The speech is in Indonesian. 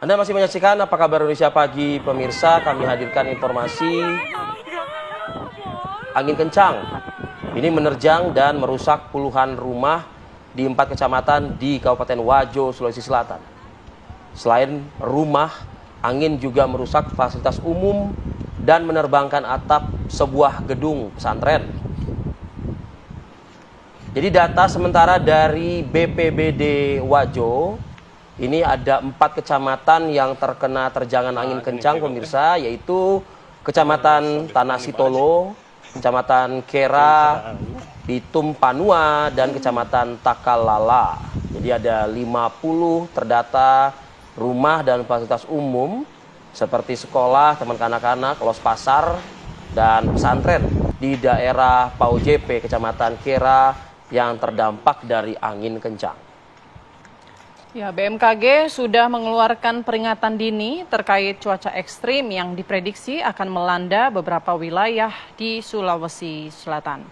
Anda masih menyaksikan Apa Kabar Indonesia Pagi, pemirsa. Kami hadirkan informasi angin kencang. Ini menerjang dan merusak puluhan rumah di 4 kecamatan di Kabupaten Wajo, Sulawesi Selatan. Selain rumah, angin juga merusak fasilitas umum dan menerbangkan atap sebuah gedung pesantren. Jadi data sementara dari BPBD Wajo, ini ada 4 kecamatan yang terkena terjangan angin kencang, pemirsa, yaitu Kecamatan Tanah Sitolo, Kecamatan Kera, Bitum Panua, dan Kecamatan Takalala. Jadi ada 50 terdata rumah dan fasilitas umum seperti sekolah, teman kanak-kanak, los pasar, dan pesantren di daerah PAUJP, Kecamatan Kera yang terdampak dari angin kencang. Ya, BMKG sudah mengeluarkan peringatan dini terkait cuaca ekstrim yang diprediksi akan melanda beberapa wilayah di Sulawesi Selatan.